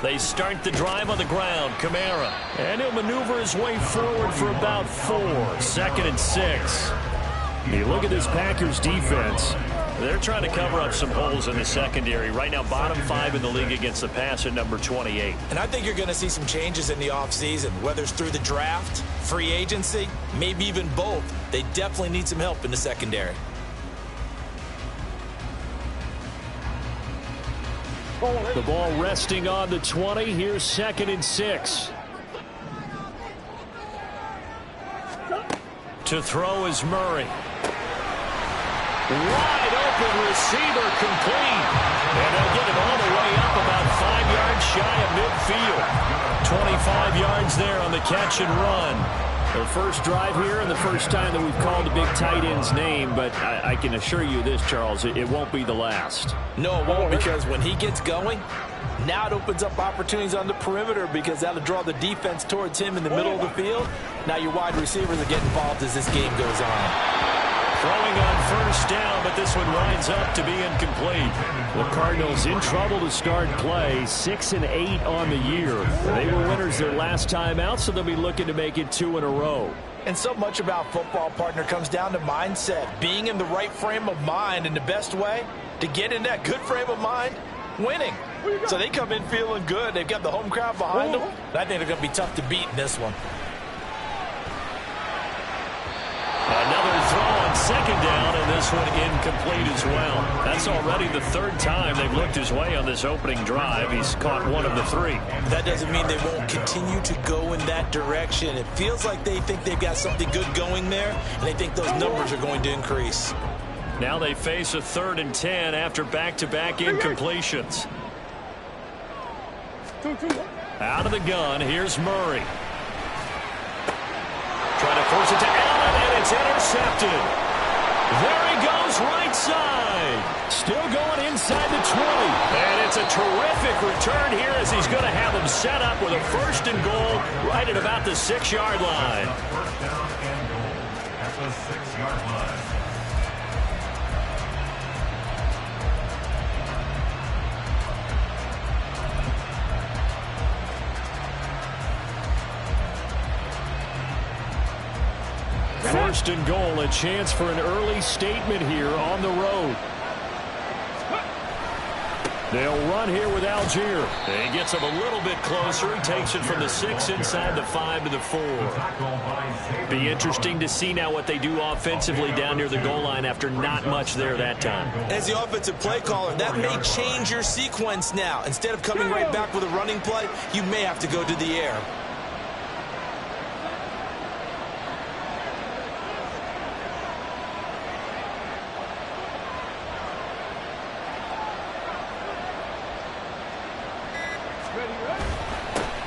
They start the drive on the ground. Kamara. And he'll maneuver his way forward for about 4. 2nd and 6. You look at this Packers defense. They're trying to cover up some holes in the secondary. Right now, bottom 5 in the league against the pass at number 28. And I think you're going to see some changes in the offseason, whether it's through the draft, free agency, maybe even both. They definitely need some help in the secondary. The ball resting on the 20. Here's 2nd and 6. To throw is Murray. Wide open receiver, complete. And they'll get it all the way up about 5 yards shy of midfield. 25 yards there on the catch and run. The first drive here and the first time that we've called a big tight end's name, but I can assure you this, Charles, it won't be the last. No, it won't, because when he gets going, now it opens up opportunities on the perimeter because that'll draw the defense towards him in the middle of the field. Now your wide receivers are getting involved as this game goes on. Throwing on first down, but this one winds up to be incomplete. The Cardinals in trouble to start play, 6 and 8 on the year. They were winners their last time out, so they'll be looking to make it 2 in a row. And so much about football, partner, comes down to mindset. Being in the right frame of mind, and the best way to get in that good frame of mind, winning. So they come in feeling good. They've got the home crowd behind them. I think they're going to be tough to beat in this one. Another throw on 2nd down, and this one incomplete as well. That's already the 3rd time they've looked his way on this opening drive. He's caught 1 of the 3. That doesn't mean they won't continue to go in that direction. It feels like they think they've got something good going there, and they think those numbers are going to increase. Now they face a 3rd and 10 after back-to-back incompletions. Out of the gun, here's Murray. Trying to force it to Allen, and it's intercepted. There he goes, right side. Still going inside the 20. And it's a terrific return here as he's going to have him set up with a 1st and goal right at about the 6-yard line. First down and goal at the 6-yard line. First and goal, a chance for an early statement here on the road. They'll run here with Algier. He gets him a little bit closer. He takes it from the 6 inside the 5 to the 4. Be interesting to see now what they do offensively down near the goal line after not much there that time. As the offensive play caller, that may change your sequence now. Instead of coming right back with a running play, you may have to go to the air.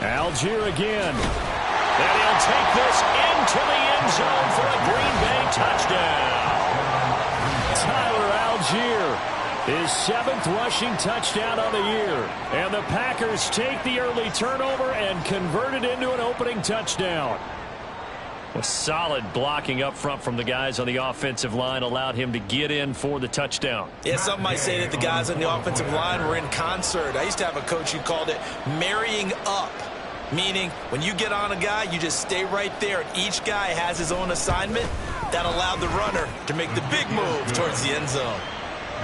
Algier again. And he'll take this into the end zone for a Green Bay touchdown. Tyler Algier, his 7th rushing touchdown on the year. And the Packers take the early turnover and convert it into an opening touchdown. A solid blocking up front from the guys on the offensive line allowed him to get in for the touchdown. Yeah, some might say that the guys on the offensive line were in concert. I used to have a coach who called it marrying up, meaning when you get on a guy, you just stay right there. And each guy has his own assignment. That allowed the runner to make the big move towards the end zone.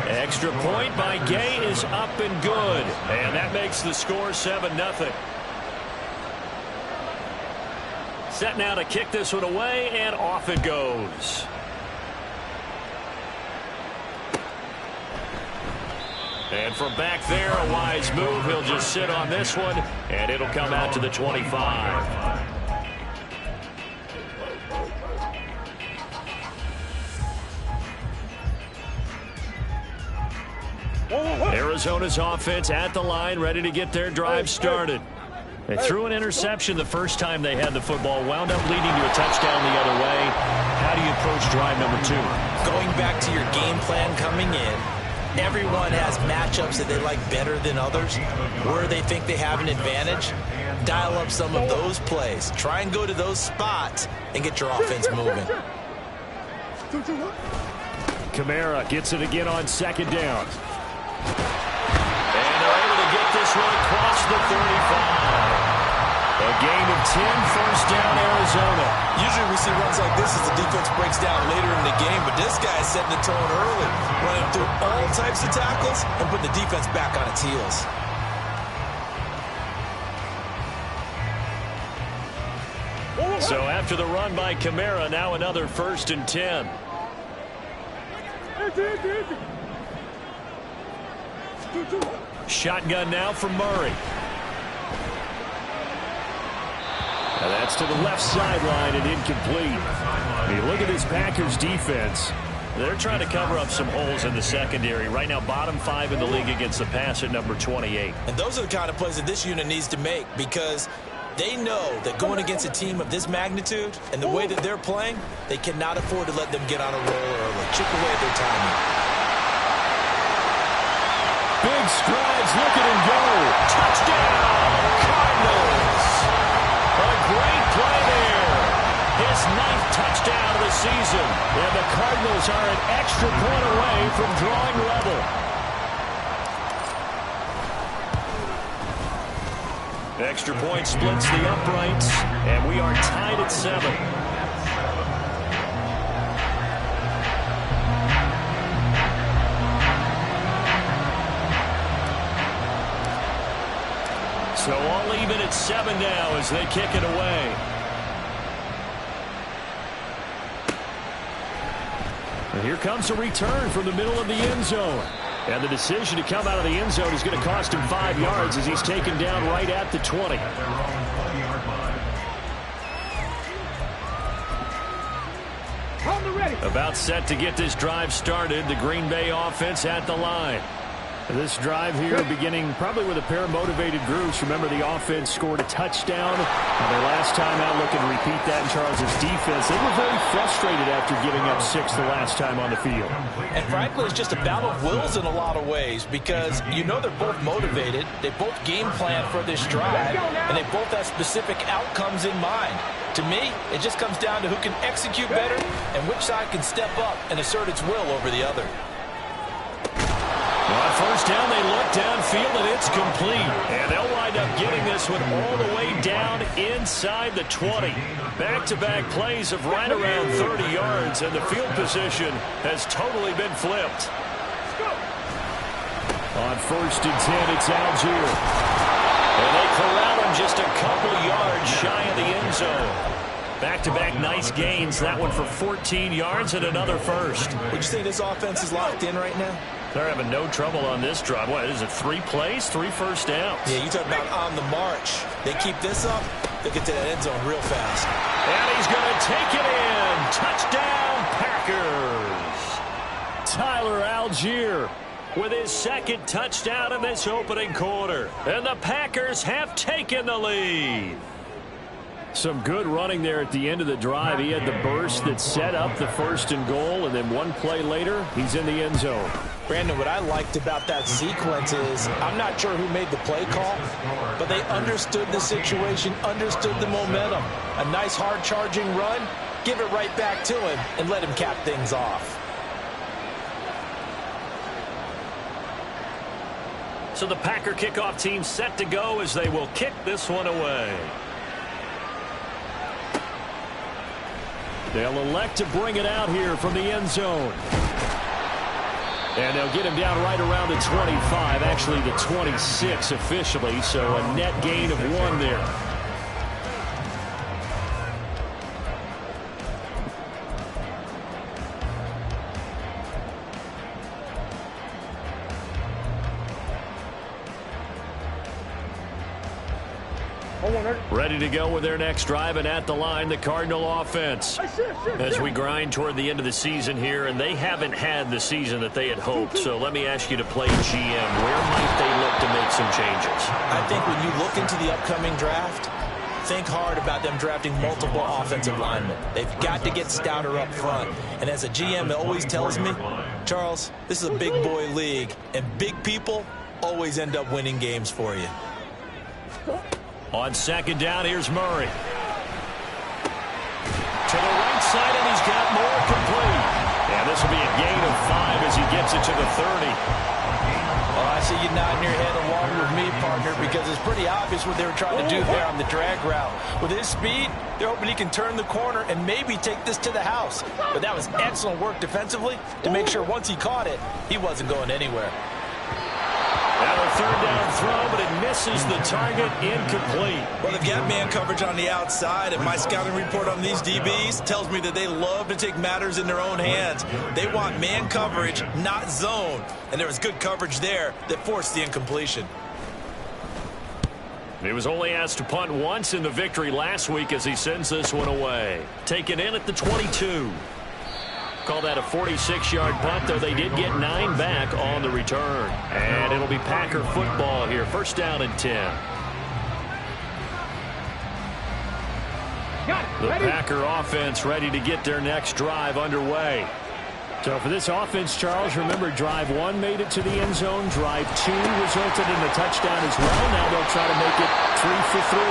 Extra point by Gay is up and good. And that makes the score 7-0. Set now to kick this one away, and off it goes. And from back there, a wise move. He'll just sit on this one, and it'll come out to the 25. Arizona's offense at the line, ready to get their drive started. They threw an interception the first time they had the football, wound up leading to a touchdown the other way. How do you approach drive number 2? Going back to your game plan coming in, everyone has matchups that they like better than others. Where they think they have an advantage, dial up some of those plays. Try and go to those spots and get your offense moving. Kamara gets it again on 2nd down. And they're able to get this one across the 35. A gain of 10, first down, Arizona. Usually we see runs like this as the defense breaks down later in the game, but this guy is setting the tone early, running through all types of tackles and putting the defense back on its heels. So after the run by Kamara, now another 1st and 10. Shotgun now from Murray. Now that's to the left sideline and incomplete. You look at this Packers defense. They're trying to cover up some holes in the secondary. Right now, bottom 5 in the league against the pass at number 28. And those are the kind of plays that this unit needs to make, because they know that going against a team of this magnitude and the way that they're playing, they cannot afford to let them get on a roll early. Chip away at their timing. Big strides, look at him go. Touchdown, Cardinals. A great play there. His 9th touchdown of the season. And the Cardinals are an extra point away from drawing level. Extra point splits the uprights, and we are tied at 7. So all even at 7 now as they kick it away. And here comes a return from the middle of the end zone. And the decision to come out of the end zone is going to cost him 5 yards as he's taken down right at the 20. About set to get this drive started. The Green Bay offense at the line. This drive here beginning probably with a pair of motivated groups. Remember, the offense scored a touchdown. Their last time out, looking to repeat that in Charles' defense. They were very frustrated after giving up 6 the last time on the field. And frankly, it's just a battle of wills in a lot of ways, because you know they're both motivated. They both game plan for this drive, and they both have specific outcomes in mind. To me, it just comes down to who can execute better and which side can step up and assert its will over the other. On first down, they look downfield, and it's complete. And they'll wind up getting this one all the way down inside the 20. Back-to-back plays of right around 30 yards, and the field position has totally been flipped. On 1st and 10, it's Algier. And they corral him just a couple yards shy of the end zone. Back-to-back nice gains. That one for 14 yards and another first. Would you say this offense is locked in right now? They're having no trouble on this drive. What is it, 3 plays, 3 first downs? Yeah, you talk about on the march. They keep this up, they'll get to that end zone real fast. And he's going to take it in. Touchdown, Packers. Tyler Algier with his 2nd touchdown in this opening quarter. And the Packers have taken the lead. Some good running there at the end of the drive. He had the burst that set up the 1st and goal, and then one play later, he's in the end zone. Brandon, what I liked about that sequence is I'm not sure who made the play call, but they understood the situation, understood the momentum. A nice hard-charging run, give it right back to him, and let him cap things off. So the Packer kickoff team set to go as they will kick this one away. They'll elect to bring it out here from the end zone. And they'll get him down right around the 25, actually the 26 officially, so a net gain of 1 there. Ready to go with their next drive, and at the line, the Cardinal offense. As we grind toward the end of the season here, and they haven't had the season that they had hoped. So let me ask you to play GM. Where might they look to make some changes? I think when you look into the upcoming draft, think hard about them drafting multiple offensive linemen. They've got to get stouter up front. And as a GM, it always tells me, Charles, this is a big boy league, and big people always end up winning games for you. On 2nd down, here's Murray. To the right side, and he's got more complete. And this will be a gain of 5 as he gets it to the 30. Oh, I see you nodding your head along with me, partner, because it's pretty obvious what they were trying to do there on the drag route. With his speed, they're hoping he can turn the corner and maybe take this to the house. But that was excellent work defensively to make sure once he caught it, he wasn't going anywhere. Now a third down throw, but it misses the target, incomplete. Well, they've got man coverage on the outside, and my scouting report on these DBs tells me that they love to take matters in their own hands. They want man coverage, not zone. And there was good coverage there that forced the incompletion. He was only asked to punt once in the victory last week as he sends this one away. Taken in at the 22. Call that a 46-yard punt, though they did get 9 back on the return. And it'll be Packer football here. First down and 10. The Packer offense ready to get their next drive underway. So for this offense, Charles, remember drive 1 made it to the end zone. Drive 2 resulted in a touchdown as well. Now they'll try to make it 3 for 3.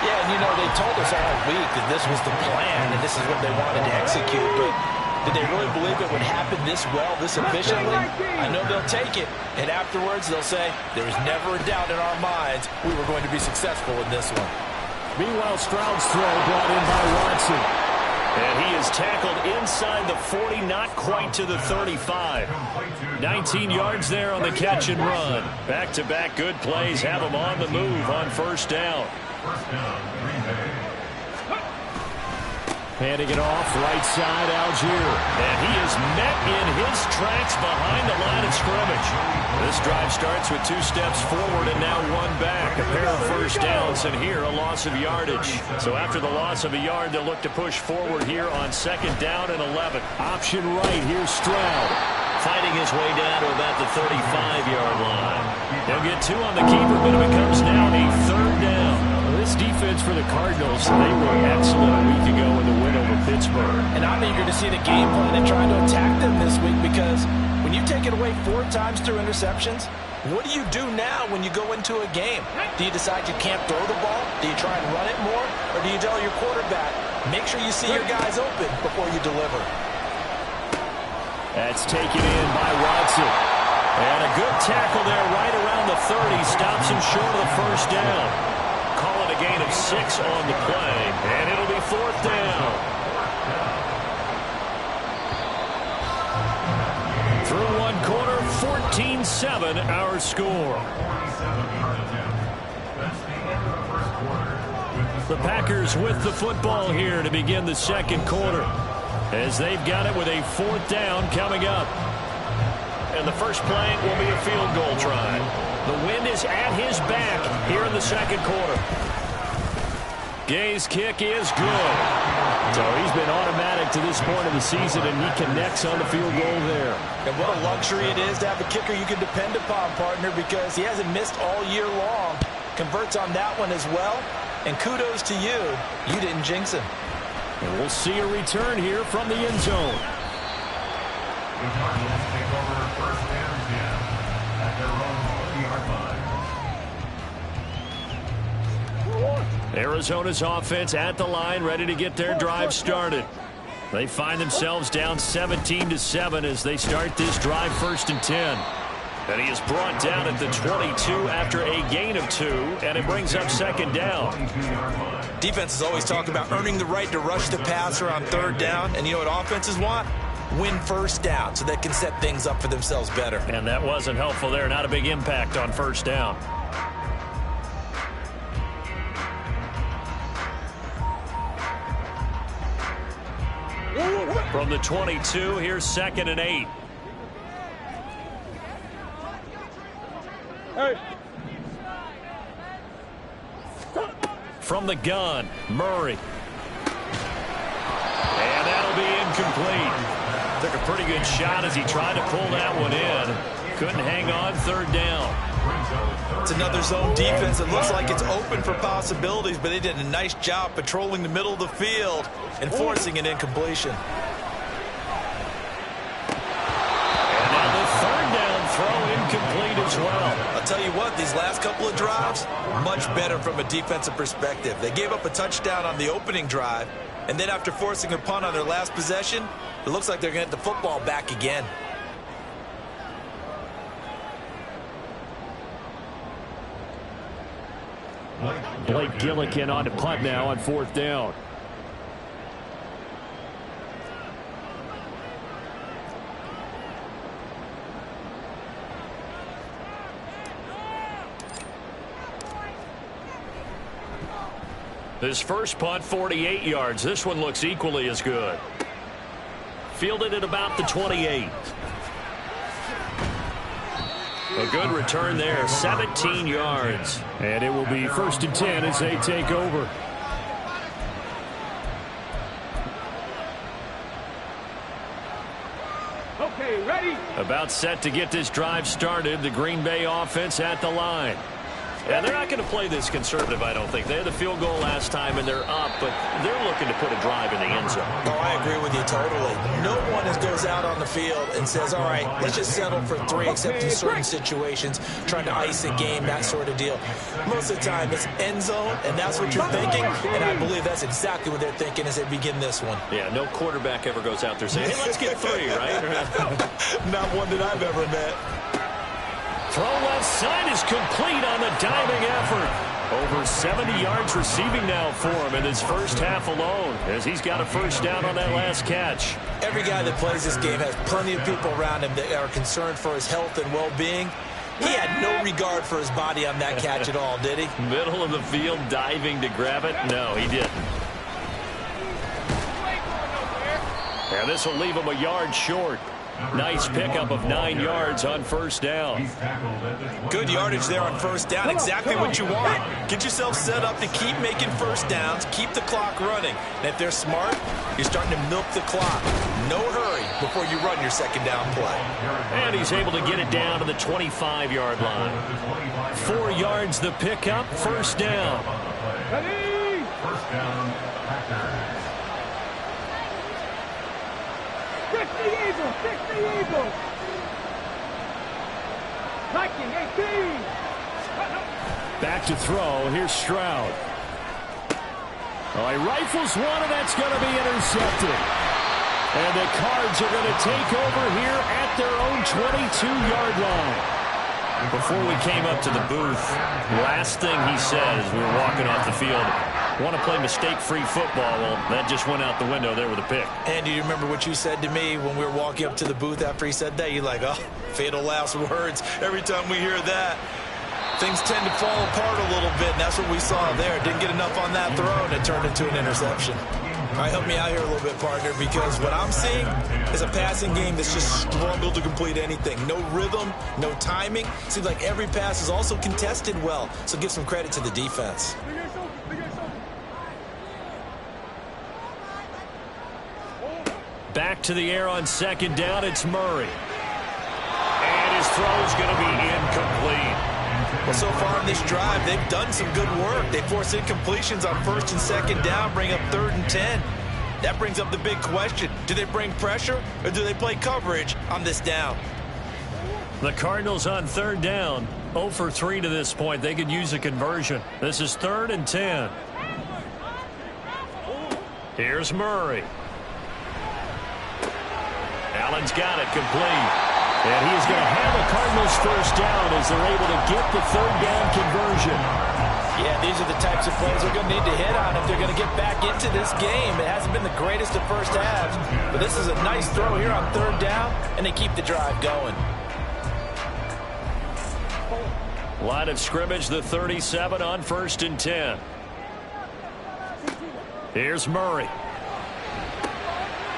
Yeah, and you know, they told us all week that this was the plan and this is what they wanted to execute. But did they really believe it would happen this well, this efficiently? I know they'll take it, and afterwards they'll say, there was never a doubt in our minds we were going to be successful in this one. Meanwhile, Stroud's throw brought in by Watson. And he is tackled inside the 40, not quite to the 35. 19 yards there on the catch and run. Back-to-back good plays have him on the move on first down. Handing it off, right side, Algier. And he is met in his tracks behind the line of scrimmage. This drive starts with 2 steps forward and now 1 back. A pair of first downs, and here a loss of yardage. So after the loss of a yard, they'll look to push forward here on 2nd down and 11. Option right, here's Stroud. Fighting his way down to about the 35-yard line. He'll get 2 on the keeper, but it becomes now a 3rd down. This defense for the Cardinals, they were excellent a week ago in the win over Pittsburgh. And I'm eager to see the game plan and trying to attack them this week, because when you take it away 4 times through interceptions, what do you do now when you go into a game? Do you decide you can't throw the ball? Do you try and run it more? Or do you tell your quarterback, make sure you see your guys open before you deliver? That's taken in by Watson. And a good tackle there right around the 30. Stops him short of the first down. Call it a gain of 6 on the play, and it'll be 4th down. Through 1 quarter, 14-7 our score. The Packers with the football here to begin the 2nd quarter, as they've got it with a 4th down coming up. And the first play will be a field goal try. The wind is at his back here in the 2nd quarter. Gay's kick is good. So he's been automatic to this point of the season, and he connects on the field goal there. And what a luxury it is to have a kicker you can depend upon, partner, because he hasn't missed all year long. Converts on that one as well. And kudos to you. You didn't jinx him. And we'll see a return here from the end zone. The Cardinals take over 1st and 10 at their own 40-yard line. Arizona's offense at the line, ready to get their drive started. They find themselves down 17-7 as they start this drive 1st and 10. And he is brought down at the 22 after a gain of 2, and it brings up 2nd down. Defenses always talk about earning the right to rush the passer on 3rd down, and you know what offenses want? Win 1st down so they can set things up for themselves better. And that wasn't helpful there. Not a big impact on 1st down. From the 22, here's 2nd and 8. From the gun, Murray. And that'll be incomplete. Took a pretty good shot as he tried to pull that one in. Couldn't hang on 3rd down. It's another zone defense that looks like it's open for possibilities, but they did a nice job patrolling the middle of the field and forcing an incompletion. And now the 3rd down throw incomplete as well. I'll tell you what, these last couple of drives, much better from a defensive perspective. They gave up a touchdown on the opening drive, and then after forcing a punt on their last possession, it looks like they're going to get the football back again. Blake Gillikin on to punt now on 4th down. His first punt, 48 yards. This one looks equally as good. Fielded at about the 28. A good return there, 17 yards. And it will be 1st and 10 as they take over. Okay, ready? About set to get this drive started. The Green Bay offense at the line. And they're not going to play this conservative, I don't think. They had the field goal last time, and they're up, but they're looking to put a drive in the end zone. Oh, I agree with you totally. No one goes out on the field and says, all right, let's just settle for 3, except in certain situations, trying to ice a game, that sort of deal. Most of the time, it's end zone, and that's what you're thinking, and I believe that's exactly what they're thinking as they begin this one. Yeah, no quarterback ever goes out there saying, hey, let's get 3, right? Not one that I've ever met. Throw left side is complete on the diving effort. Over 70 yards receiving now for him in his first half alone, as he's got a first down on that last catch. Every guy that plays this game has plenty of people around him that are concerned for his health and well-being. He had no regard for his body on that catch at all, did he? Middle of the field, diving to grab it. No, he didn't. And this will leave him a yard short. Nice pickup of 9 yards on first down. Good yardage there on first down. Exactly what you want. Get yourself set up to keep making first downs, keep the clock running. And if they're smart, you're starting to milk the clock. No hurry before you run your second down play. And he's able to get it down to the 25-yard line. 4 yards the pickup, first down. Ready? First down, Packers. 60 Eagles, 60 Eagles. Hiking 18. Back to throw. Here's Stroud. Oh, he rifles one, and that's going to be intercepted. And the Cards are going to take over here at their own 22-yard line. Before we came up to the booth, last thing he said as we were walking off the field, want to play mistake-free football. Well, that just went out the window there with a pick. And do you remember what you said to me when we were walking up to the booth after he said that? You're like, oh, fatal last words. Every time we hear that, things tend to fall apart a little bit, and that's what we saw there. Didn't get enough on that throw, and it turned into an interception. All right, help me out here a little bit, partner, because what I'm seeing is a passing game that's just struggled to complete anything. No rhythm, no timing. Seems like every pass is also contested well, so give some credit to the defense. Back to the air on second down, it's Murray. And his throw's going to be incomplete. Well, so far in this drive, they've done some good work. They force incompletions on first and second down, bring up 3rd and 10. That brings up the big question. Do they bring pressure or do they play coverage on this down? The Cardinals on 3rd down, 0 for 3 to this point. They could use a conversion. This is 3rd and 10. Here's Murray. Allen's got it complete. And he is going to have a Cardinals first down as they're able to get the 3rd down conversion. Yeah, these are the types of plays they're going to need to hit on if they're going to get back into this game. It hasn't been the greatest of first halves, but this is a nice throw here on 3rd down, and they keep the drive going. Line of scrimmage, the 37 on 1st and 10. Here's Murray.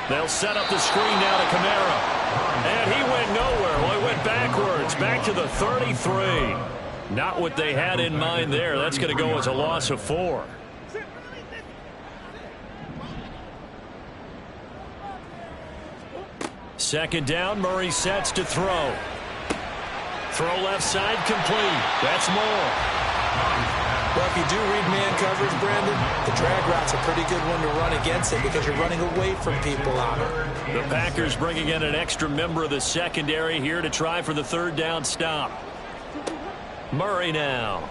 They'll set up the screen now to Kamara. And he went nowhere. Well, he went backwards, back to the 33. Not what they had in mind there. That's going to go as a loss of 4. Second down, Murray sets to throw. Throw left side complete. That's more. Well, if you do read man coverage, Brandon, the drag route's a pretty good one to run against it because you're running away from people on it. The Packers bringing in an extra member of the secondary here to try for the 3rd down stop. Murray now.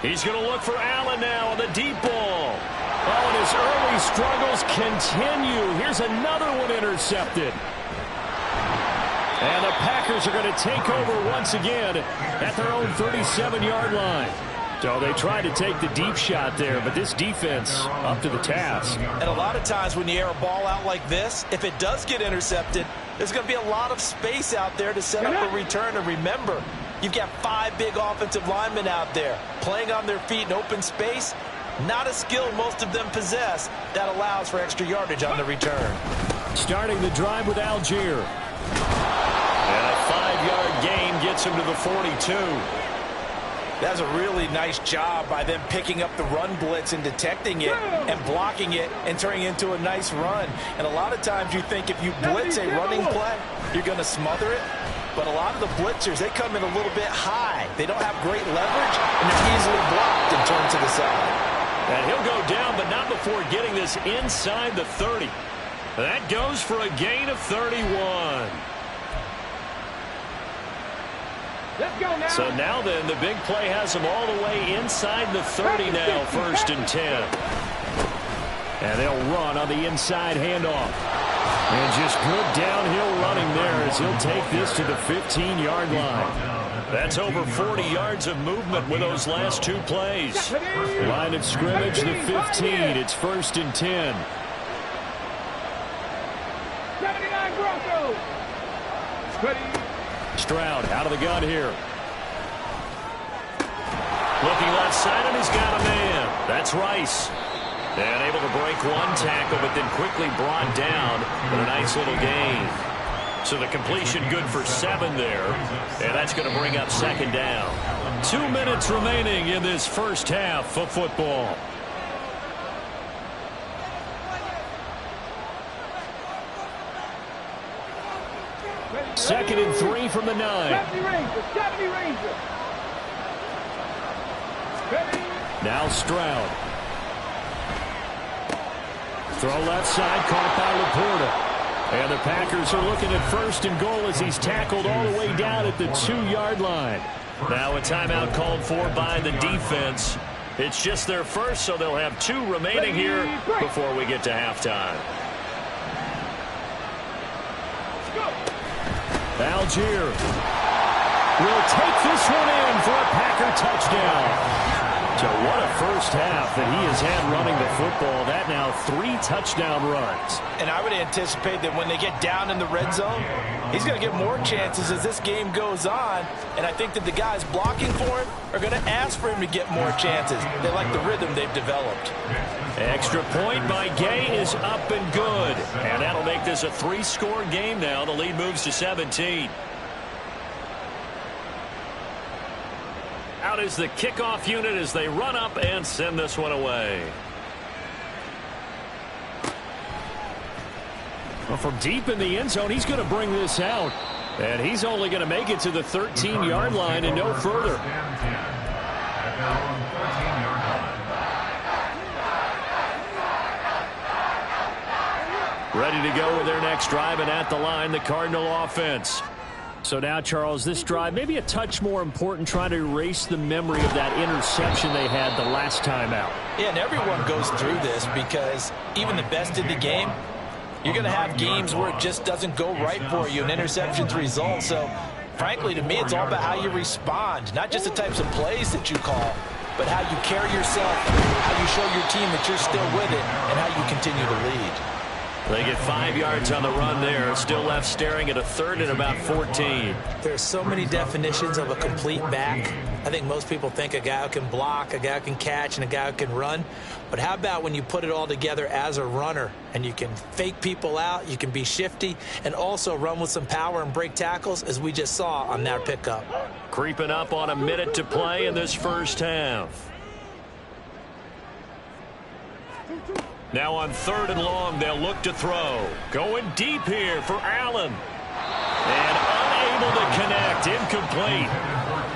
He's going to look for Allen now on the deep ball. Oh, and his early struggles continue. Here's another one intercepted. And the Packers are going to take over once again at their own 37-yard line. So they tried to take the deep shot there, but this defense up to the task. And a lot of times when you air a ball out like this, if it does get intercepted, there's going to be a lot of space out there to set up a return. And remember, you've got 5 big offensive linemen out there playing on their feet in open space. Not a skill most of them possess that allows for extra yardage on the return. Starting the drive with Algier. And a 5-yard gain gets him to the 42. That's a really nice job by them picking up the run blitz and detecting it and blocking it and turning it into a nice run. And a lot of times you think if you blitz a running play, you're going to smother it. But a lot of the blitzers, they come in a little bit high. They don't have great leverage, and they're easily blocked and turned to the side. And he'll go down, but not before getting this inside the 30. That goes for a gain of 31. Let's go now. So now then, the big play has him all the way inside the 30 now, 1st and 10. And they'll run on the inside handoff. And just good downhill running there as he'll take this to the 15-yard line. That's over 40 yards of movement with those last 2 plays. Line of scrimmage, the 15. It's 1st and 10. 79 Broncos. Ready. Stroud out of the gun here. Looking left side, and he's got a man. That's Rice. And able to break 1 tackle, but then quickly brought down with a nice little gain. So the completion good for 7 there. And that's going to bring up 2nd down. 2 minutes remaining in this first half of football. Second and 3 from the 9. 70 Ranger. 70 Ranger. Ready. Now Stroud. Throw left side, caught by Laporta. And the Packers are looking at 1st and goal as he's tackled all the way down at the 2-yard line. Now a timeout called for by the defense. It's just their first, so they'll have 2 remaining here before we get to halftime. Algier will take this one in for a Packer touchdown. So what a first half that he has had running the football. That now 3 touchdown runs. And I would anticipate that when they get down in the red zone, he's going to get more chances as this game goes on. And I think that the guys blocking for him are going to ask for him to get more chances. They like the rhythm they've developed. Extra point by Gay is up and good. And that'll make this a 3-score game now. The lead moves to 17. Out is the kickoff unit as they run up and send this one away. Well, from deep in the end zone, he's going to bring this out. And he's only going to make it to the 13-yard line and no further. Ready to go with their next drive, and at the line, the Cardinal offense. So now, Charles, this drive maybe a touch more important, trying to erase the memory of that interception they had the last time out. Yeah, and everyone goes through this because even the best in the game, you're going to have games where it just doesn't go right for you, and interceptions result. So, frankly, to me, it's all about how you respond, not just the types of plays that you call, but how you carry yourself, how you show your team that you're still with it, and how you continue to lead. They get 5 yards on the run there. Still left staring at a 3rd and about 14. There's so many definitions of a complete back. I think most people think a guy who can block, a guy who can catch, and a guy who can run. But how about when you put it all together as a runner and you can fake people out, you can be shifty, and also run with some power and break tackles, as we just saw on that pickup. Creeping up on a minute to play in this first half. Now on 3rd and long, they'll look to throw. Going deep here for Allen. And unable to connect. Incomplete.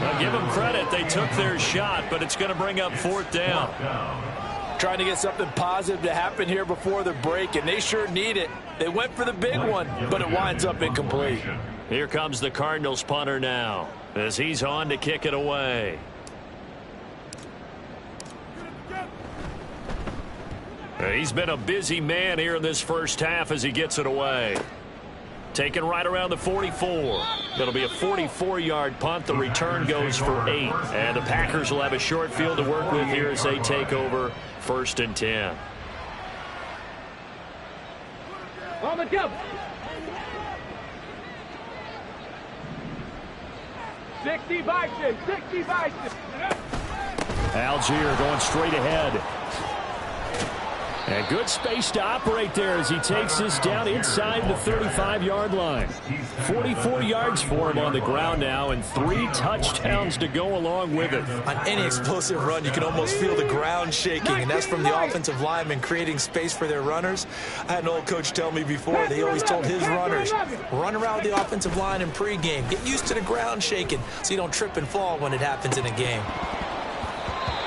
Now give them credit. They took their shot, but it's going to bring up 4th down. Trying to get something positive to happen here before the break, and they sure need it. They went for the big one, but it winds up incomplete. Here comes the Cardinals punter now as he's on to kick it away. He's been a busy man here in this first half as he gets it away. Taken right around the 44. It'll be a 44-yard punt. The return goes for 8. And the Packers will have a short field to work with here as they take over 1st and 10. On the double. 60 Bison, 60 Bison. Algier going straight ahead. And good space to operate there as he takes this down inside the 35-yard line. 44 yards for him on the ground now and 3 touchdowns to go along with it. On any explosive run, you can almost feel the ground shaking, and that's from the offensive linemen creating space for their runners. I had an old coach tell me before, they always told his runners, run around the offensive line in pregame. Get used to the ground shaking so you don't trip and fall when it happens in a game.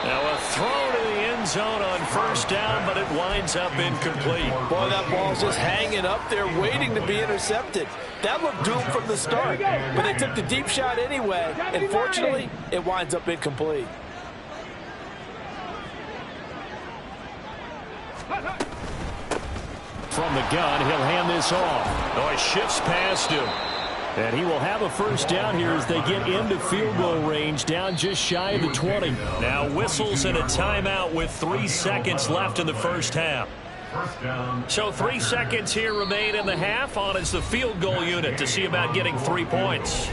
Now a throw to the end zone on 1st down, but it winds up incomplete. Boy, that ball's just hanging up there waiting to be intercepted. That looked doomed from the start, but they took the deep shot anyway, and fortunately, it winds up incomplete. From the gun, he'll hand this off. Oh, he shifts past him. And he will have a 1st down here as they get into field goal range, down just shy of the 20. Now whistles and a timeout with 3 seconds left in the 1st half. So 3 seconds here remain in the half. On is the field goal unit to see about getting 3 points.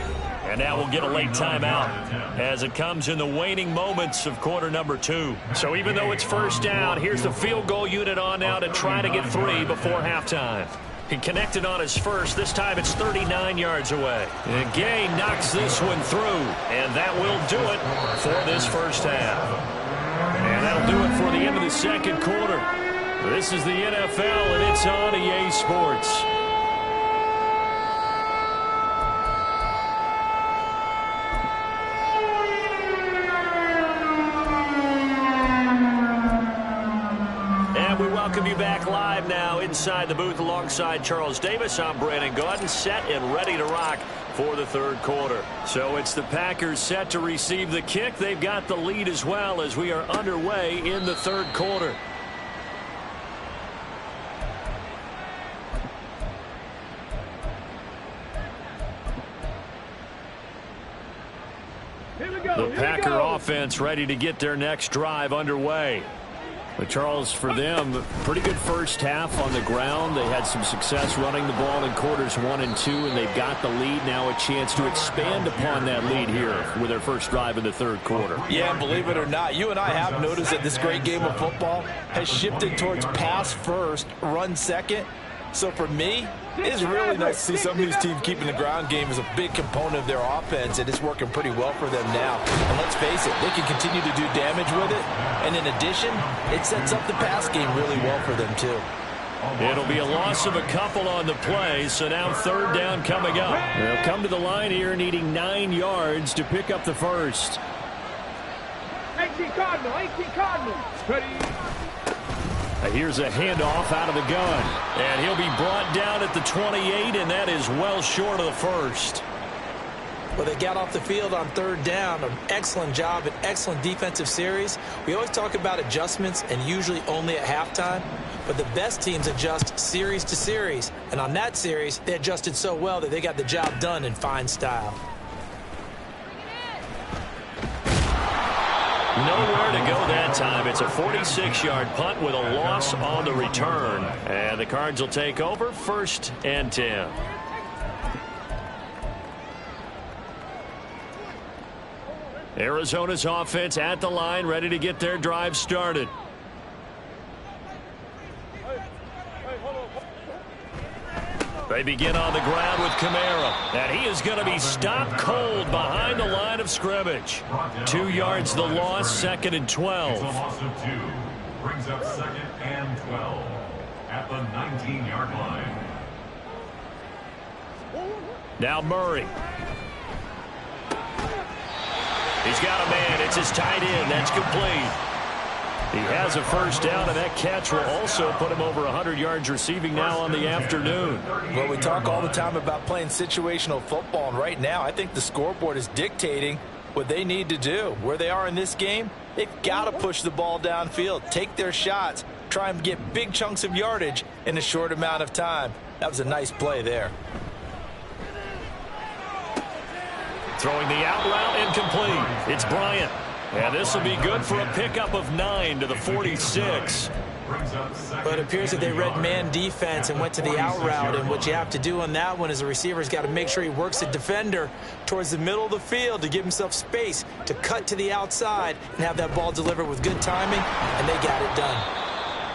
And now we'll get a late timeout as it comes in the waning moments of quarter number 2. So even though it's 1st down, here's the field goal unit on now to try to get 3 before halftime. He connected on his first. This time it's 39 yards away. And Gay knocks this one through. And that will do it for this 1st half. And that'll do it for the end of the 2nd quarter. This is the NFL, and it's on EA Sports. Welcome you back live now inside the booth alongside Charles Davis. I'm Brandon Gaudin, set and ready to rock for the 3rd quarter. So it's the Packers set to receive the kick. They've got the lead as well as we are underway in the 3rd quarter. The Packer offense ready to get their next drive underway. But Charles, for them, pretty good 1st half on the ground. They had some success running the ball in quarters 1 and 2, and they've got the lead. Now a chance to expand upon that lead here with their 1st drive in the 3rd quarter. Yeah, believe it or not, you and I have noticed that this great game of football has shifted towards pass first, run second. So for me, it's really nice to see some of these teams keeping the ground game as a big component of their offense, and it's working pretty well for them now. And let's face it, they can continue to do damage with it. And in addition, it sets up the pass game really well for them too. It'll be a loss of a couple on the play, so now 3rd down coming up. They'll come to the line here needing 9 yards to pick up the 1st. 18 Cardinal, 18 Cardinal. Ready. Here's a handoff out of the gun. And he'll be brought down at the 28, and that is well short of the 1st. Well, they got off the field on 3rd down. An excellent job, an excellent defensive series. We always talk about adjustments and usually only at halftime. But the best teams adjust series to series. And on that series, they adjusted so well that they got the job done in fine style. Nowhere to go that time. It's a 46-yard punt with a loss on the return. And the Cards will take over 1st and 10. Arizona's offense at the line, ready to get their drive started. They begin on the ground with Kamara, and he is going to be stopped cold behind the line of scrimmage. 2 yards the loss, 2nd and 12. It's a loss of 2. Brings up 2nd and 12 at the 19-yard line. Now Murray. He's got a man. It's his tight end. That's complete. He has a 1st down, and that catch will also put him over 100 yards receiving now on the afternoon. Well, we talk all the time about playing situational football, and right now I think the scoreboard is dictating what they need to do. Where they are in this game, they've got to push the ball downfield, take their shots, try and get big chunks of yardage in a short amount of time. That was a nice play there. Throwing the out route incomplete. It's Bryant. And this will be good for a pickup of 9 to the 46. But it appears that they read man defense and went to the out route. And what you have to do on that one is the receiver's got to make sure he works the defender towards the middle of the field to give himself space to cut to the outside and have that ball delivered with good timing, and they got it done.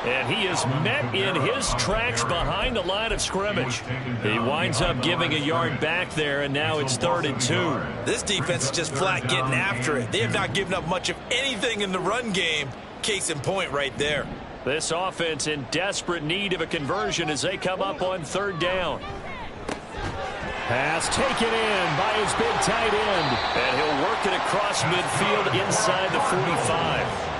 And he is met in his tracks behind the line of scrimmage. He winds up giving a yard back there, and now it's 3rd and 2. This defense is just flat getting after it. They have not given up much of anything in the run game. Case in point right there. This offense in desperate need of a conversion as they come up on 3rd down. Pass taken in by his big tight end. And he'll work it across midfield inside the 45.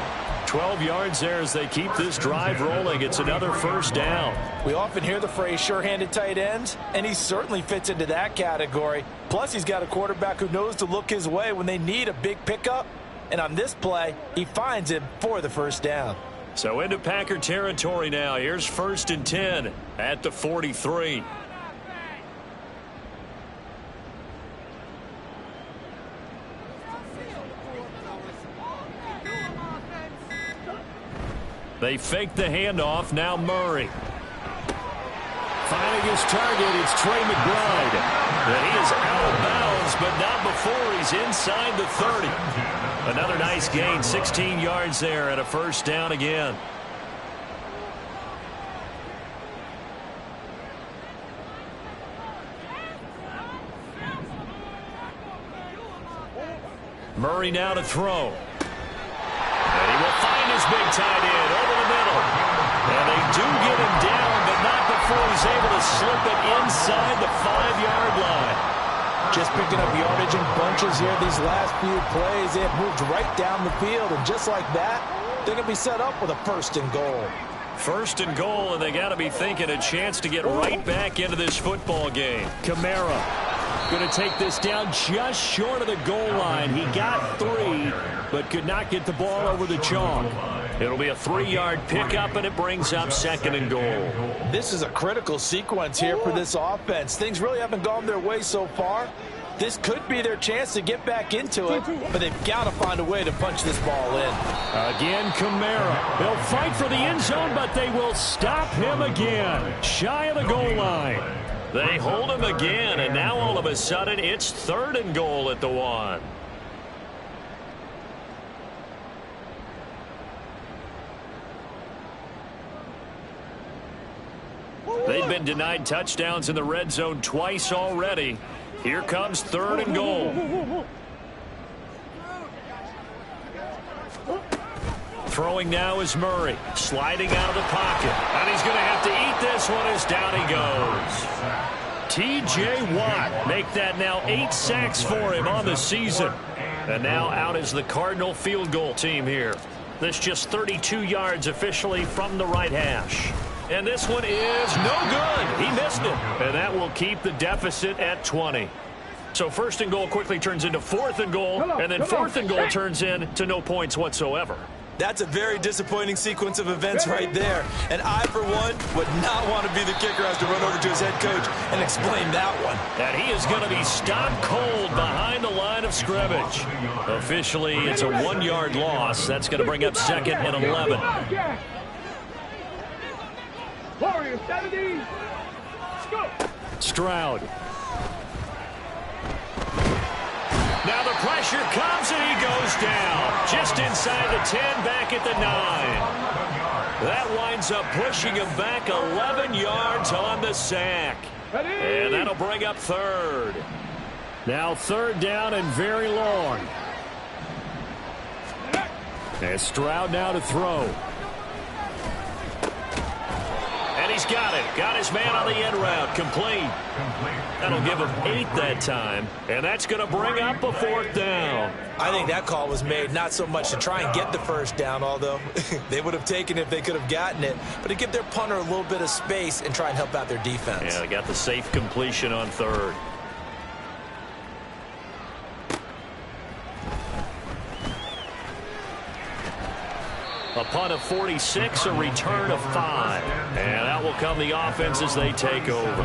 12 yards there as they keep this drive rolling. It's another 1st down. We often hear the phrase sure-handed tight ends, and he certainly fits into that category. Plus, he's got a quarterback who knows to look his way when they need a big pickup. And on this play, he finds him for the 1st down. So into Packer territory now. Here's 1st and 10 at the 43. They fake the handoff. Now Murray. Finding his target, it's Trey McBride. And he is out of bounds, but not before he's inside the 30. Another nice gain, 16 yards there and a 1st down again. Murray now to throw. And he will find his big tight end over the middle. And they do get him down, but not before he's able to slip it inside the 5-yard line. Just picking up yardage in bunches here these last few plays. They have moved right down the field, and just like that, they're going to be set up with a 1st and goal. 1st and goal, and they got to be thinking a chance to get right back into this football game. Kamara going to take this down just short of the goal line. He got 3, but could not get the ball over the chalk. It'll be a 3-yard pickup, and it brings up 2nd and goal. This is a critical sequence here for this offense. Things really haven't gone their way so far. This could be their chance to get back into it, but they've got to find a way to punch this ball in. Again, Kamara. They'll fight for the end zone, but they will stop him again. Shy of the goal line. They hold him again, and now all of a sudden it's 3rd and goal at the 1. They've been denied touchdowns in the red zone twice already. Here comes 3rd and goal. Throwing now is Murray. Sliding out of the pocket. And he's going to have to eat this one as down he goes. T.J. Watt make that now 8 sacks for him on the season. And now out is the Cardinal field goal team here. This just 32 yards officially from the right hash. And this one is no good. He missed it. And that will keep the deficit at 20. So 1st and goal quickly turns into 4th and goal. And then 4th and goal turns into no points whatsoever. That's a very disappointing sequence of events right there. And I, for one, would not want to be the kicker who has to run over to his head coach and explain that one. And he is going to be stopped cold behind the line of scrimmage. Officially, it's a 1-yard loss. That's going to bring up 2nd and 11. Warriors 70. Go. Stroud. Now the pressure comes and he goes down. Just inside the 10, back at the 9. That winds up pushing him back 11 yards on the sack. And that'll bring up 3rd. Now 3rd down and very long. And Stroud now to throw. And he's got it. Got his man on the end route. Complete. That'll give him 8 that time. And that's going to bring up a 4th down. I think that call was made not so much to try and get the 1st down, although they would have taken it if they could have gotten it, but to give their punter a little bit of space and try and help out their defense. Yeah, they got the safe completion on 3rd. A punt of 46, a return of 5. And that will come the offense as they take over.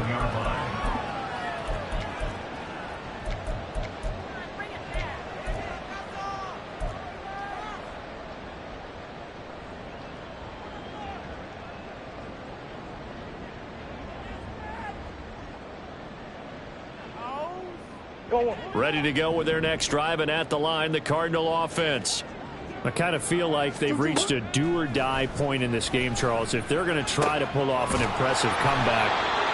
Ready to go with their next drive, and at the line, the Cardinal offense. I kind of feel like they've reached a do-or-die point in this game, Charles. If they're going to try to pull off an impressive comeback,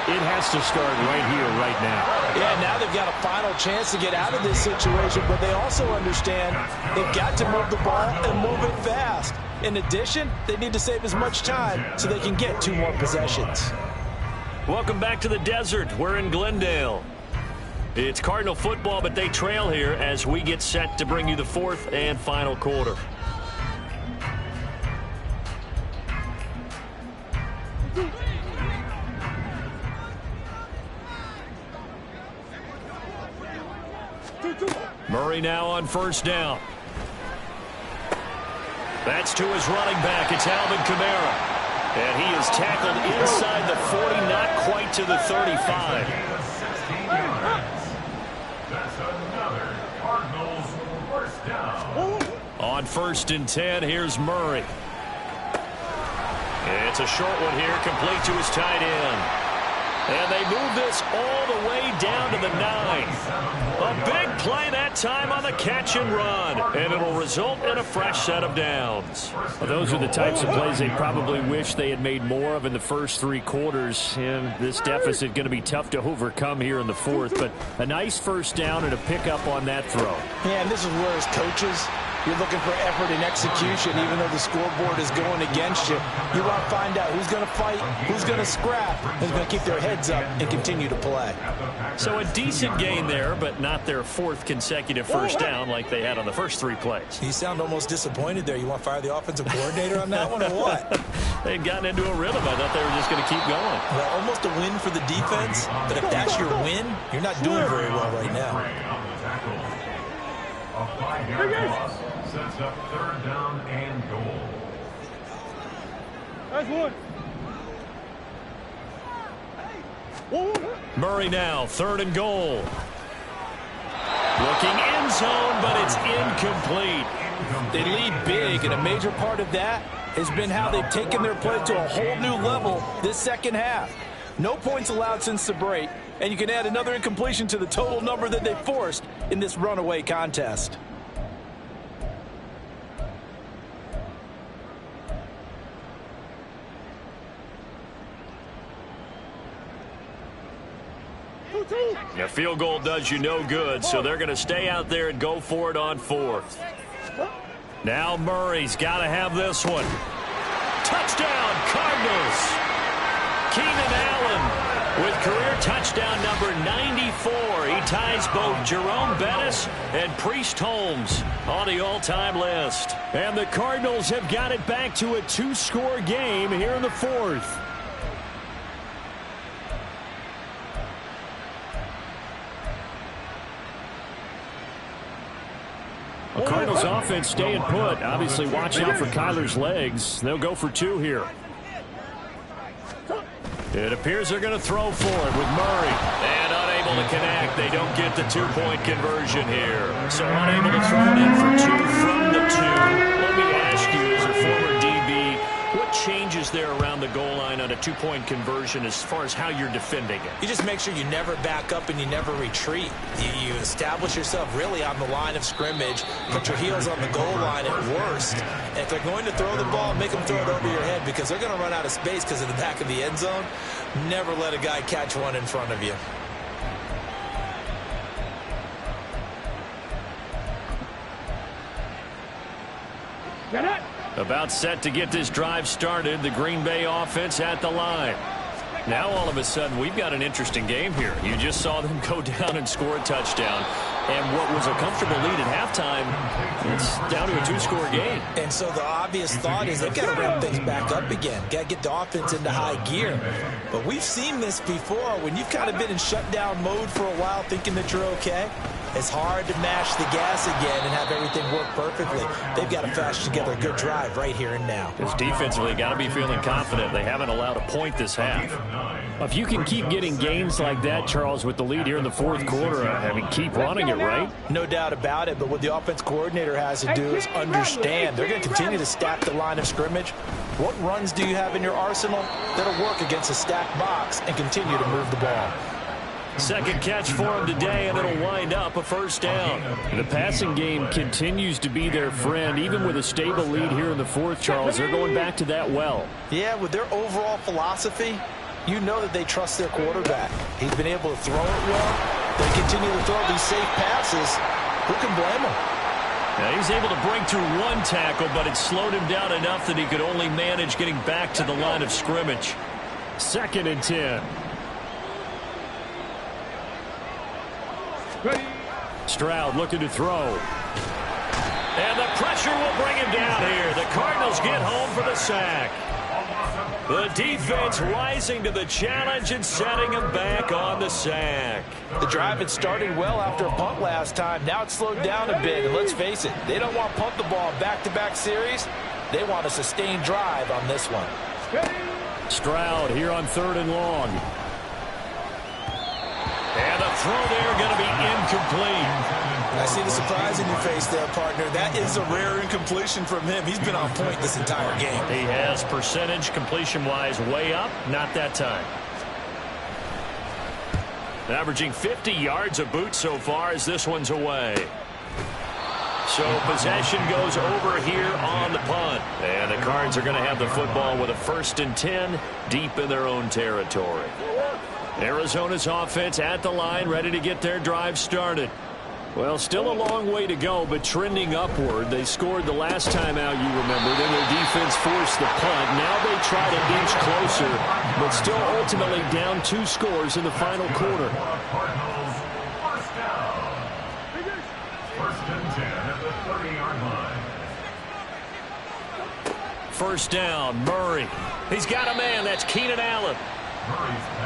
it has to start right here, right now. Yeah, now they've got a final chance to get out of this situation, but they also understand they've got to move the ball and move it fast. In addition, they need to save as much time so they can get 2 more possessions. Welcome back to the desert. We're in Glendale. It's Cardinal football, but they trail here as we get set to bring you the 4th and final quarter. Murray now on first down. That's to his running back. It's Alvin Kamara. And he is tackled inside the 40, not quite to the 35. That's another Cardinals first down. On 1st and 10, here's Murray. It's a short one here, complete to his tight end. And they move this all the way down to the 9. A big play that time on the catch and run. And it'll result in a fresh set of downs. Well, those are the types of plays they probably wish they had made more of in the first 3 quarters. And this deficit going to be tough to overcome here in the 4th. But a nice first down and a pickup on that throw. Yeah, and this is where as coaches, you're looking for effort and execution, even though the scoreboard is going against you. You want to find out who's going to fight, who's going to scrap, who's going to keep their heads up and continue to play. So a decent gain there, but not their 4th consecutive first down like they had on the first 3 plays. You sound almost disappointed there. You want to fire the offensive coordinator on that one or what? They'd gotten into a rhythm. I thought they were just going to keep going. Well, almost a win for the defense, but if that's your win, you're not doing very well right now. A 5-yard loss sets up 3rd down and goal. That's one. Murray now, 3rd and goal. Looking end zone, but it's incomplete. They lead big, and a major part of that has been how they've taken their play to a whole new level this second half. No points allowed since the break, and you can add another incompletion to the total number that they forced in this runaway contest. A field goal does you no good, so they're going to stay out there and go for it on 4th. Now Murray's got to have this one. Touchdown, Cardinals. Keenan Allen with career touchdown number 94. He ties both Jerome Bettis and Priest Holmes on the all-time list. And the Cardinals have got it back to a 2-score game here in the 4th. The Cardinals offense staying put. Obviously, watch out for Kyler's legs. They'll go for 2 here. It appears they're going to throw for it with Murray. And unable to connect. They don't get the 2-point conversion here. So unable to throw it in for 2 from the 2. Let me ask you, as a former DB, what changes there around the goal line on a 2-point conversion as far as how you're defending it? You just make sure you never back up and you never retreat. You establish yourself really on the line of scrimmage, put your heels on the goal line at worst. And if they're going to throw the ball, make them throw it over your head because they're going to run out of space because of the back of the end zone. Never let a guy catch one in front of you. Get it. About set to get this drive started. The Green Bay offense at the line. Now all of a sudden we've got an interesting game here. You just saw them go down and score a touchdown. And what was a comfortable lead at halftime, it's down to a 2-score game. And so the obvious thought is they've got to ramp things back up again. Got to get the offense into high gear. But we've seen this before. When you've kind of been in shutdown mode for a while thinking that you're okay, it's hard to mash the gas again and have everything work perfectly. They've got to fashion together a good drive right here and now. Because defensively, got to be feeling confident. They haven't allowed a point this half. If you can keep getting gains like that, Charles, with the lead here in the 4th quarter, I mean, keep running it, right? No doubt about it, but what the offense coordinator has to do is understand. They're going to continue to stack the line of scrimmage. What runs do you have in your arsenal that'll work against a stacked box and continue to move the ball? Second catch for him today, and it'll wind up a first down. The passing game continues to be their friend. Even with a stable lead here in the fourth, Charles, they're going back to that well. Yeah, with their overall philosophy, you know that they trust their quarterback. He's been able to throw it well. They continue to throw these safe passes. Who can blame him? Now he's able to break through one tackle, but it slowed him down enough that he could only manage getting back to the line of scrimmage. 2nd and 10. Stroud looking to throw. And the pressure will bring him down here. The Cardinals get home for the sack. The defense rising to the challenge and setting him back on the sack. The drive had started well after a punt last time. Now it's slowed down a bit. And let's face it, they don't want to punt the ball in back-to-back series. They want a sustained drive on this one. Stroud here on 3rd and long. And the throw there going to be incomplete. I see the surprise in your face there, partner. That is a rare incompletion from him. He's been on point this entire game. He has percentage completion-wise way up. Not that time. Averaging 50 yards a boot so far as this one's away. So possession goes over here on the punt. And the Cards are going to have the football with a 1st and 10 deep in their own territory. Arizona's offense at the line, ready to get their drive started. Well, still a long way to go, but trending upward. They scored the last time out, you remember. Then their defense forced the punt. Now they try to inch closer, but still ultimately down 2 scores in the final quarter. Cardinals, first down. 1st and 10 at the 30-yard line. First down, Murray. He's got a man. That's Keenan Allen.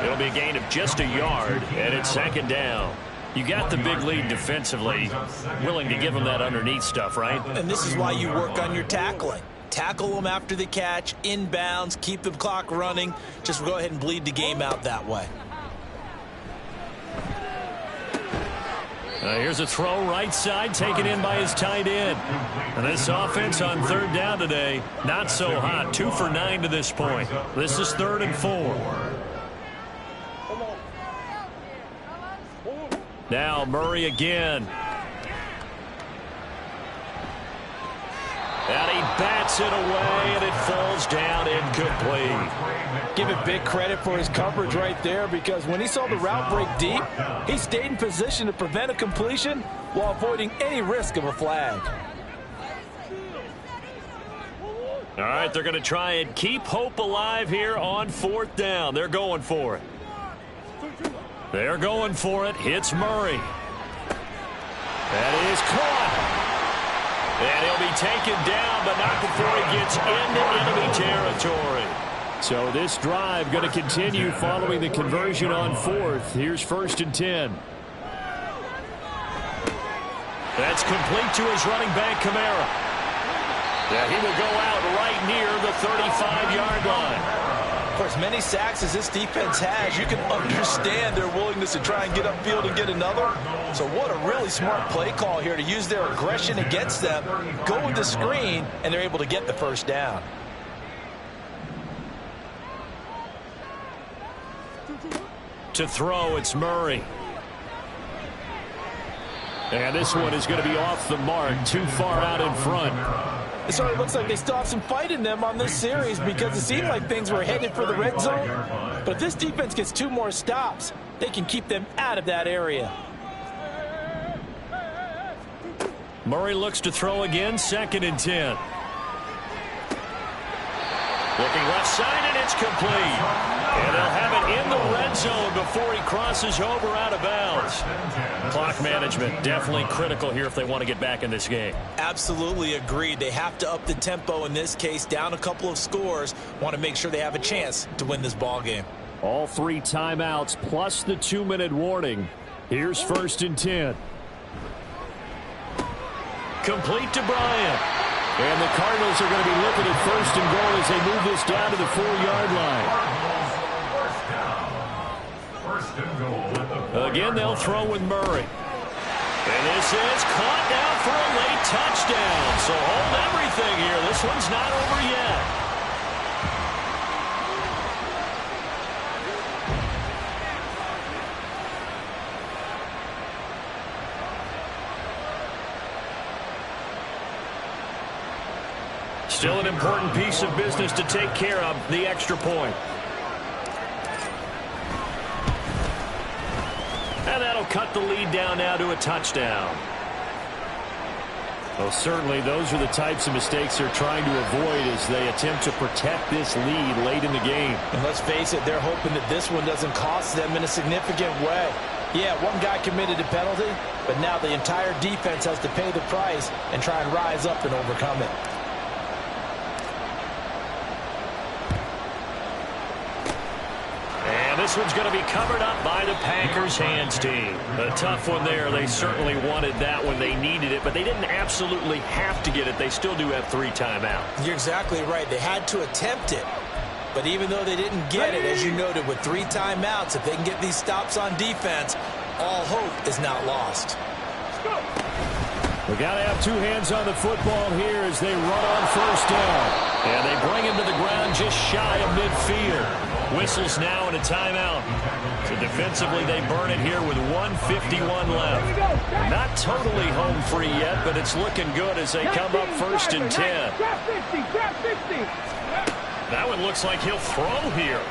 It'll be a gain of just a yard, and it's 2nd down. You got the big lead defensively, willing to give them that underneath stuff, right? And this is why you work on your tackling. Tackle them after the catch, inbounds, keep the clock running. Just go ahead and bleed the game out that way. Here's a throw right side, taken in by his tight end. And this offense on 3rd down today, not so hot. 2 for 9 to this point. This is 3rd and 4. Now Murray again. And he bats it away, and it falls down incomplete. Give it big credit for his coverage right there, because when he saw the route break deep, he stayed in position to prevent a completion while avoiding any risk of a flag. All right, they're going to try and keep hope alive here on 4th down. They're going for it. They're going for it. Hits Murray. That is caught. And he'll be taken down, but not before he gets into enemy territory. So this drive going to continue following the conversion on 4th. Here's 1st and 10. That's complete to his running back, Kamara. Yeah, he will go out right near the 35-yard line. For as many sacks as this defense has, you can understand their willingness to try and get upfield and get another. So what a really smart play call here to use their aggression against them, go with the screen, and they're able to get the 1st down. To throw, it's Murray. And this one is going to be off the mark, too far out in front. It sort of looks like they still have some fight in them on this series, because it seemed like things were headed for the red zone. But if this defense gets 2 more stops, they can keep them out of that area. Murray looks to throw again, 2nd and 10. Looking left side, and it's complete. And they'll have it in the red zone before he crosses over out of bounds. Clock management definitely critical here if they want to get back in this game. Absolutely agreed. They have to up the tempo in this case, down a couple of scores. Want to make sure they have a chance to win this ball game. All 3 timeouts plus the 2-minute warning. Here's 1st and 10. Complete to Bryant. And the Cardinals are going to be looking at 1st and goal as they move this down to the 4-yard line. Again, they'll throw with Murray. And this is caught down for a late touchdown. So hold everything here. This one's not over yet. Still an important piece of business to take care of, the extra point. And that'll cut the lead down now to a touchdown. Well, certainly those are the types of mistakes they're trying to avoid as they attempt to protect this lead late in the game. And let's face it, they're hoping that this one doesn't cost them in a significant way. Yeah, one guy committed a penalty, but now the entire defense has to pay the price and try and rise up and overcome it. And this one's going to be covered up by the Packers hands team. A tough one there. They certainly wanted that when they needed it, but they didn't absolutely have to get it. They still do have 3 timeouts. You're exactly right. They had to attempt it. But even though they didn't get it, as you noted, with 3 timeouts, if they can get these stops on defense, all hope is not lost. We got to have 2 hands on the football here as they run on first down. And they bring him to the ground just shy of midfield. Whistles now and a timeout. So defensively, they burn it here with 1:51 left. Not totally home free yet, but it's looking good as they come up first and 10. That one looks like he'll throw here.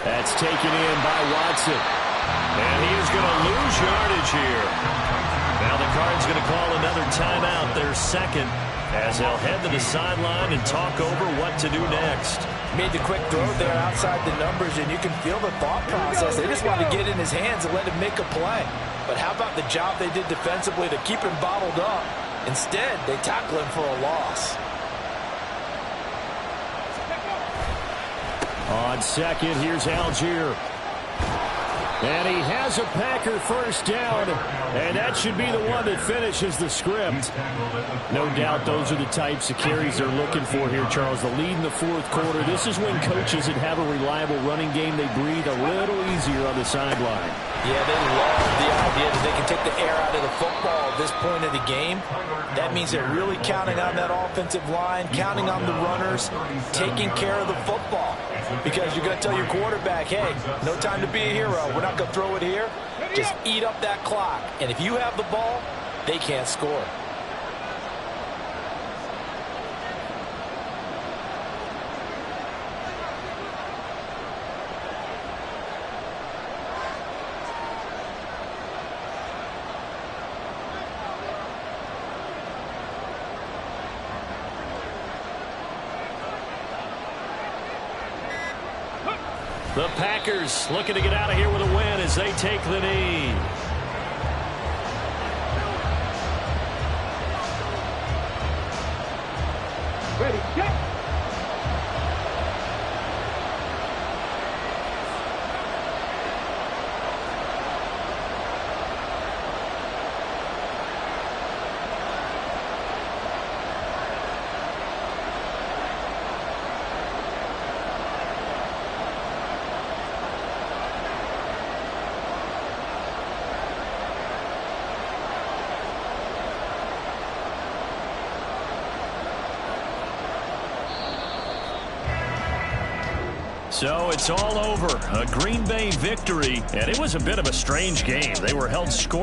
That's taken in by Watson. And he is going to lose yardage here. Now the Cards going to call another timeout, their second, as they'll head to the sideline and talk over what to do next. Made the quick throw there outside the numbers, and you can feel the thought process. They just wanted to get in his hands and let him make a play. But how about the job they did defensively to keep him bottled up? Instead, they tackle him for a loss. On second, here's Algier. And he has a Packer first down, and that should be the one that finishes the script. No doubt those are the types of carries they're looking for here, Charles. The lead in the fourth quarter. This is when coaches that have a reliable running game, they breathe a little easier on the sideline. Yeah, they love the idea that they can take the air out of the football at this point of the game. That means they're really counting on that offensive line, counting on the runners, taking care of the football. Because you're going to tell your quarterback, hey, no time to be a hero. We're not going to throw it here. Just eat up that clock. And if you have the ball, they can't score. The Packers looking to get out of here with a win as they take the knee. Ready, get. So it's all over. A Green Bay victory, and it was a bit of a strange game. They were held scoreless.